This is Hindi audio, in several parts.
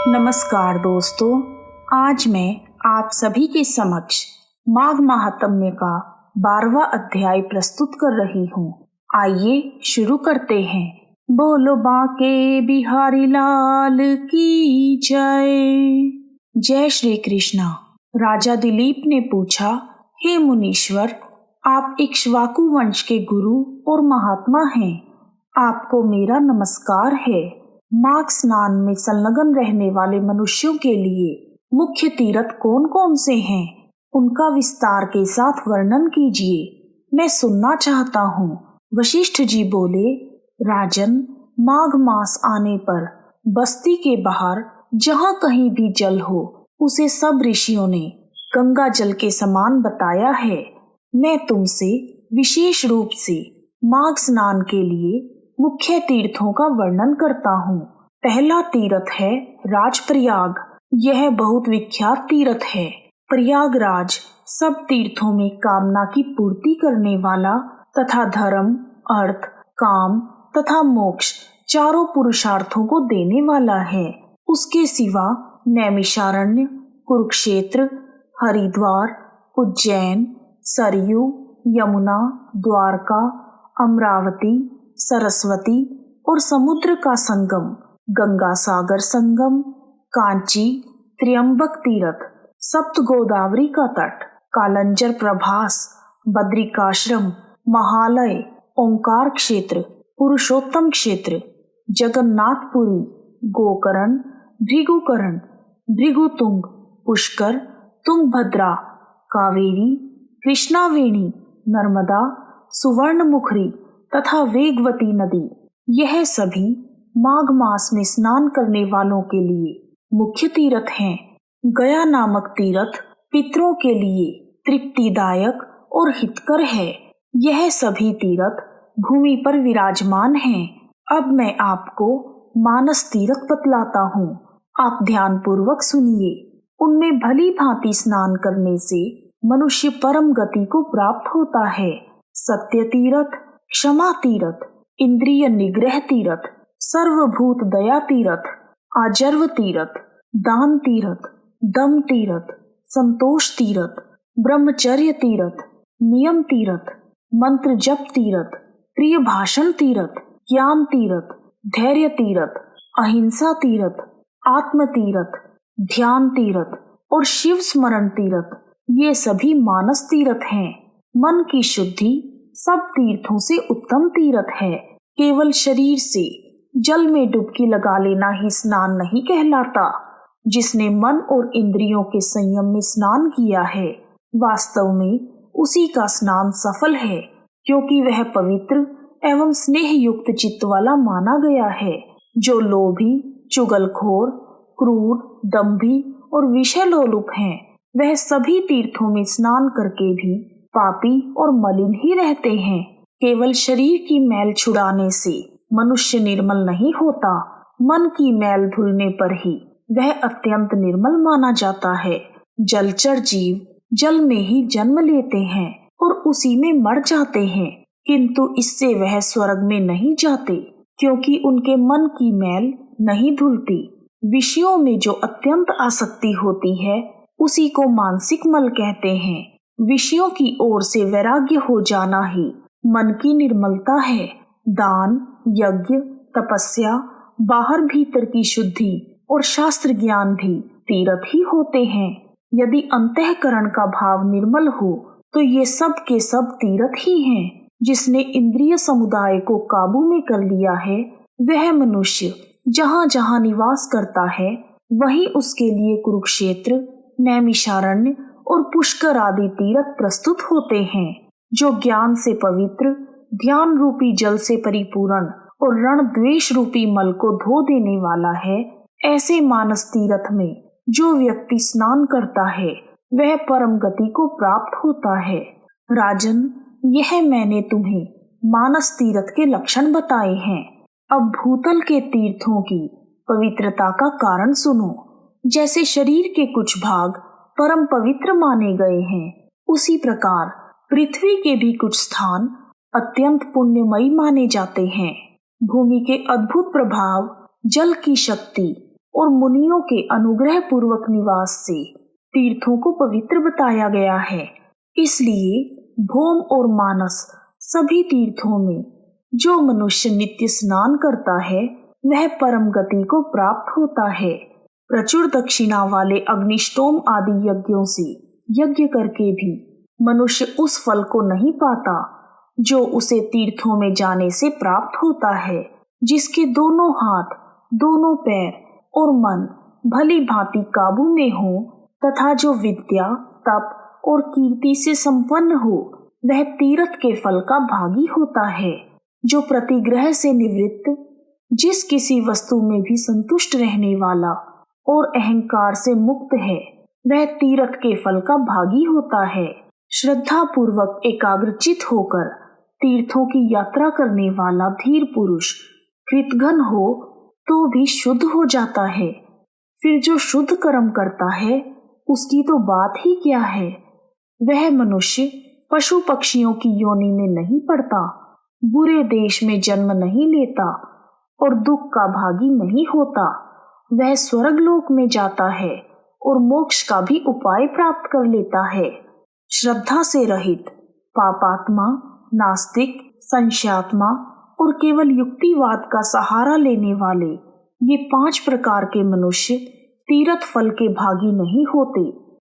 नमस्कार दोस्तों, आज मैं आप सभी के समक्ष माघ महात्म्य का 12वां अध्याय प्रस्तुत कर रही हूँ। आइए शुरू करते हैं। बोलो बांके बिहारी लाल की जय। जय श्री कृष्णा। राजा दिलीप ने पूछा, हे मुनीश्वर, आप इक्ष्वाकु वंश के गुरु और महात्मा हैं, आपको मेरा नमस्कार है। माघ स्नान में संलग्न रहने वाले मनुष्यों के लिए मुख्य तीर्थ कौन कौन से हैं, उनका विस्तार के साथ वर्णन कीजिए, मैं सुनना चाहता हूँ। वशिष्ठ जी बोले, राजन, माघ मास आने पर बस्ती के बाहर जहाँ कहीं भी जल हो, उसे सब ऋषियों ने गंगा जल के समान बताया है। मैं तुमसे विशेष रूप से माघ स्नान के लिए मुख्य तीर्थों का वर्णन करता हूँ। पहला तीर्थ है राजप्रयाग। यह बहुत विख्यात तीर्थ है। प्रयागराज सब तीर्थों में कामना की पूर्ति करने वाला तथा धर्म, अर्थ, काम तथा मोक्ष चारों पुरुषार्थों को देने वाला है। उसके सिवा नैमिषारण्य, कुरुक्षेत्र, हरिद्वार, उज्जैन, सरयू, यमुना, द्वारका, अमरावती, सरस्वती और समुद्र का संगम, गंगा सागर संगम, कांची, त्र्यंबक तीर्थ, सप्त गोदावरी का तट, कालंजर प्रभास, बद्रिकाश्रम, महालय, ओंकार क्षेत्र, पुरुषोत्तम क्षेत्र, जगन्नाथपुरी, गोकर्ण, भृगुकर्ण, भृगुतुंग, पुष्कर, तुंगभद्रा, कावेरी, कृष्णावेणी, नर्मदा, सुवर्णमुखरी तथा वेगवती नदी, यह सभी माघ मास में स्नान करने वालों के लिए मुख्य तीर्थ हैं। गया नामक तीर्थ पितरों के लिए तृप्तिदायक और हितकर है। यह सभी तीर्थ भूमि पर विराजमान हैं। अब मैं आपको मानस तीर्थ बतलाता हूँ, आप ध्यान पूर्वक सुनिए। उनमें भली भांति स्नान करने से मनुष्य परम गति को प्राप्त होता है। सत्य तीर्थ, क्षमा तीर्थ, इंद्रिय निग्रह तीर्थ, सर्वभूत दया तीर्थ, आजर्व तीर्थ, दान तीर्थ, दम तीर्थ, संतोष तीर्थ, ब्रह्मचर्य तीर्थ, नियम तीर्थ, मंत्र जप तीर्थ, प्रिय भाषण तीर्थ, ज्ञान तीर्थ, धैर्य तीर्थ, अहिंसा तीर्थ, आत्म तीर्थ, ध्यान तीर्थ और शिव स्मरण तीर्थ, ये सभी मानस तीर्थ हैं। मन की शुद्धि सब तीर्थों से उत्तम तीर्थ है। केवल शरीर से जल में डुबकी लगा लेना ही स्नान नहीं कहलाता। जिसने मन और इंद्रियों के संयम में स्नान किया है, वास्तव में उसी का स्नान सफल है, क्योंकि वह पवित्र एवं स्नेह युक्त चित्त वाला माना गया है। जो लोभी, चुगलखोर, क्रूर, दंभी और विषय लोलुप हैं, वह सभी तीर्थों में स्नान करके भी पापी और मलिन ही रहते हैं। केवल शरीर की मैल छुड़ाने से मनुष्य निर्मल नहीं होता, मन की मैल धुलने पर ही वह अत्यंत निर्मल माना जाता है। जलचर जीव जल में ही जन्म लेते हैं और उसी में मर जाते हैं, किंतु इससे वह स्वर्ग में नहीं जाते, क्योंकि उनके मन की मैल नहीं धुलती। विषयों में जो अत्यंत आसक्ति होती है, उसी को मानसिक मल कहते हैं। विषयों की ओर से वैराग्य हो जाना ही मन की निर्मलता है। दान, यज्ञ, तपस्या, बाहर भीतर की शुद्धि और शास्त्र ज्ञान भी तीर्थ ही होते हैं। यदि अंतःकरण का भाव निर्मल हो तो ये सब के सब तीर्थ ही हैं। जिसने इंद्रिय समुदाय को काबू में कर लिया है, वह मनुष्य जहाँ जहाँ निवास करता है, वहीं उसके लिए कुरुक्षेत्र, नैमिषारण्य और पुष्कर आदि तीर्थ प्रस्तुत होते हैं। जो ज्ञान से पवित्र, ध्यान रूपी जल से परिपूर्ण और रण द्वेष रूपी मल को धो देने वाला है, ऐसे मानस तीर्थ में जो व्यक्ति स्नान करता है, वह परम गति को प्राप्त होता है। राजन, यह मैंने तुम्हें मानस तीर्थ के लक्षण बताए हैं। अब भूतल के तीर्थों की पवित्रता का कारण सुनो। जैसे शरीर के कुछ भाग परम पवित्र माने गए हैं, उसी प्रकार पृथ्वी के भी कुछ स्थान अत्यंत पुण्यमयी माने जाते हैं। भूमि के अद्भुत प्रभाव, जल की शक्ति और मुनियों के अनुग्रह पूर्वक निवास से तीर्थों को पवित्र बताया गया है। इसलिए भौम और मानस सभी तीर्थों में जो मनुष्य नित्य स्नान करता है वह परम गति को प्राप्त होता है। प्रचुर दक्षिणा वाले अग्निष्टोम आदि यज्ञों से यज्ञ करके भी मनुष्य उस फल को नहीं पाता जो उसे तीर्थों में जाने से प्राप्त होता है, जिसके दोनों हाथ, दोनों पैर और मन भली भांति काबू में हो तथा जो विद्या, तप और कीर्ति से संपन्न हो, वह तीर्थ के फल का भागी होता है। जो प्रतिग्रह से निवृत्त, जिस किसी वस्तु में भी संतुष्ट रहने वाला और अहंकार से मुक्त है, वह तीर्थ के फल का भागी होता है। श्रद्धा पूर्वक एकाग्रचित होकर तीर्थों की यात्रा करने वाला धीर पुरुष कृतघ्न हो तो भी शुद्ध हो जाता है। फिर जो शुद्ध कर्म करता है उसकी तो बात ही क्या है। वह मनुष्य पशु पक्षियों की योनि में नहीं पड़ता, बुरे देश में जन्म नहीं लेता और दुख का भागी नहीं होता। वह स्वर्गलोक में जाता है और मोक्ष का भी उपाय प्राप्त कर लेता है। श्रद्धा से रहित, पापात्मा, नास्तिक, संशयात्मा और केवल युक्तिवाद का सहारा लेने वाले ये 5 प्रकार के मनुष्य तीर्थ फल के भागी नहीं होते।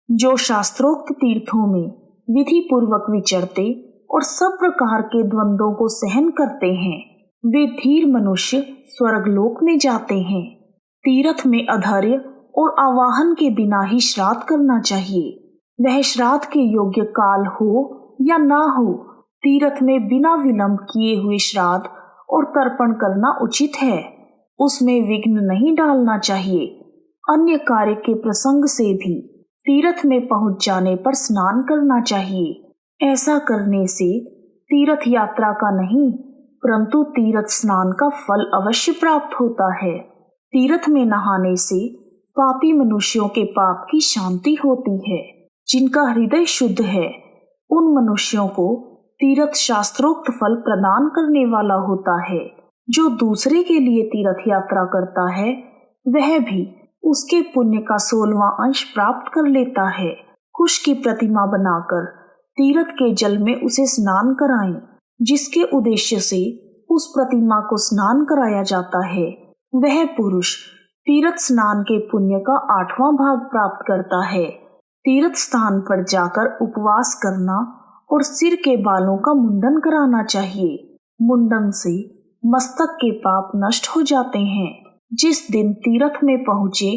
जो शास्त्रोक्त तीर्थों में विधि पूर्वक विचरते और सब प्रकार के द्वंद्वों को सहन करते हैं, वे धीर मनुष्य स्वर्गलोक में जाते हैं। तीर्थ में अधर्य और आवाहन के बिना ही श्राद्ध करना चाहिए। वह श्राद्ध के योग्य काल हो या ना हो, तीर्थ में बिना विलंब किए हुए श्राद्ध और तर्पण करना उचित है। उसमें विघ्न नहीं डालना चाहिए। अन्य कार्य के प्रसंग से भी तीर्थ में पहुंच जाने पर स्नान करना चाहिए। ऐसा करने से तीर्थ यात्रा का नहीं परंतु तीर्थ स्नान का फल अवश्य प्राप्त होता है। तीर्थ में नहाने से पापी मनुष्यों के पाप की शांति होती है। जिनका हृदय शुद्ध है उन मनुष्यों को तीर्थ शास्त्रोक्त फल प्रदान करने वाला होता है। जो दूसरे के लिए तीर्थ यात्रा करता है वह भी उसके पुण्य का 16वां अंश प्राप्त कर लेता है। कुश की प्रतिमा बनाकर तीर्थ के जल में उसे स्नान कराएं, जिसके उद्देश्य से उस प्रतिमा को स्नान कराया जाता है। वह पुरुष तीर्थ स्नान के पुण्य का 8वां भाग प्राप्त करता है। तीर्थ स्थान पर जाकर उपवास करना और सिर के बालों का मुंडन कराना चाहिए। मुंडन से मस्तक के पाप नष्ट हो जाते हैं। जिस दिन तीर्थ में पहुंचे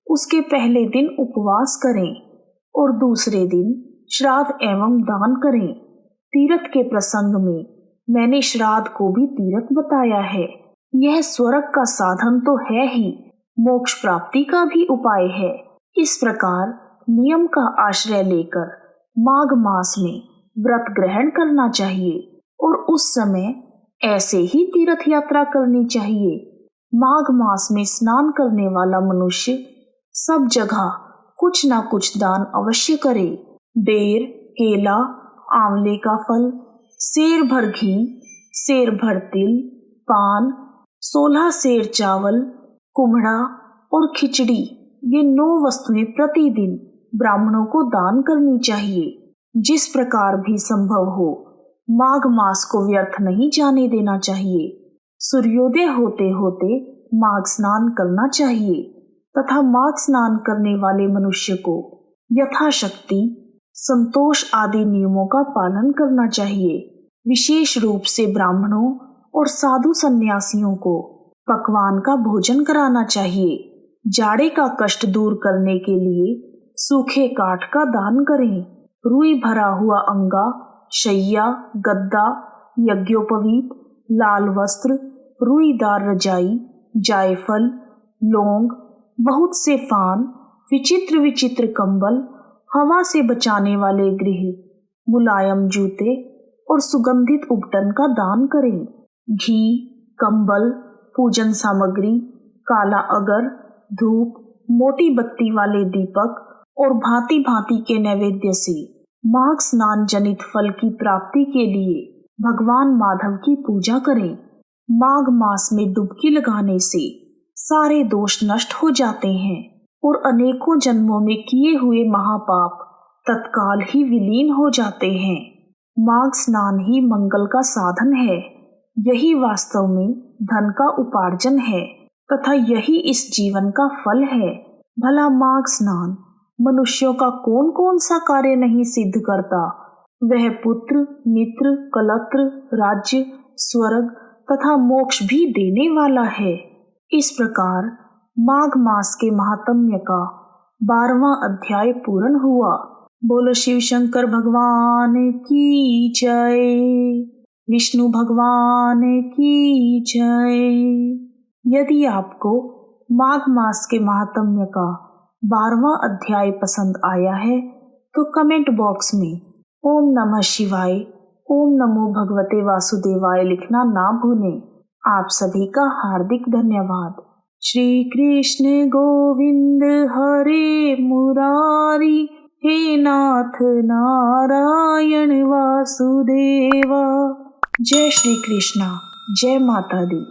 उसके पहले दिन उपवास करें और दूसरे दिन श्राद्ध एवं दान करें। तीर्थ के प्रसंग में मैंने श्राद्ध को भी तीर्थ बताया है। यह स्वर्ग का साधन तो है ही, मोक्ष प्राप्ति का भी उपाय है। इस प्रकार नियम का आश्रय लेकर माघ मास में व्रत ग्रहण करना चाहिए और उस समय ऐसे ही तीर्थ यात्रा करनी चाहिए। माघ मास में स्नान करने वाला मनुष्य सब जगह कुछ न कुछ दान अवश्य करे। बेर, केला, आंवले का फल, सेर भर घी, सेर भर तिल, पान, 16 सेर चावल, कुम्हड़ा और खिचड़ी, ये 9 वस्तुएं प्रतिदिन ब्राह्मणों को दान करनी चाहिए। जिस प्रकार भी संभव हो माघ मास को व्यर्थ नहीं जाने देना चाहिए। सूर्योदय होते होते माघ स्नान करना चाहिए तथा माघ स्नान करने वाले मनुष्य को यथाशक्ति संतोष आदि नियमों का पालन करना चाहिए। विशेष रूप से ब्राह्मणों और साधु सन्यासियों को पकवान का भोजन कराना चाहिए। जाड़े का कष्ट दूर करने के लिए सूखे काठ का दान करें। रुई भरा हुआ अंगा, शैया, गद्दा, यज्ञोपवीत, लाल वस्त्र, रुईदार रजाई, जायफल, लौंग, बहुत से पान, विचित्र विचित्र कंबल, हवा से बचाने वाले गृह, मुलायम जूते और सुगंधित उपटन का दान करें। घी, कंबल, पूजन सामग्री, काला अगर, धूप, मोटी बत्ती वाले दीपक और भांति भांति के नैवेद्य से माघ स्नान जनित फल की प्राप्ति के लिए भगवान माधव की पूजा करें। माघ मास में डुबकी लगाने से सारे दोष नष्ट हो जाते हैं और अनेकों जन्मों में किए हुए महापाप तत्काल ही विलीन हो जाते हैं। माघ स्नान ही मंगल का साधन है। यही वास्तव में धन का उपार्जन है तथा यही इस जीवन का फल है। भला माघ स्नान मनुष्यों का कौन कौन सा कार्य नहीं सिद्ध करता। वह पुत्र, मित्र, कलत्र, राज्य, स्वर्ग तथा मोक्ष भी देने वाला है। इस प्रकार माघ मास के महात्म्य का 12वां अध्याय पूर्ण हुआ। बोलो शिव शंकर भगवान की जय, विष्णु भगवान की जय। यदि आपको माघ मास के महात्म्य का 12वां अध्याय पसंद आया है तो कमेंट बॉक्स में ओम नमः शिवाय, ओम नमो भगवते वासुदेवाय लिखना ना भूलें। आप सभी का हार्दिक धन्यवाद। श्री कृष्ण गोविंद हरे मुरारी, हे नाथ नारायण वासुदेवा। जय श्री कृष्णा, जय माता दी।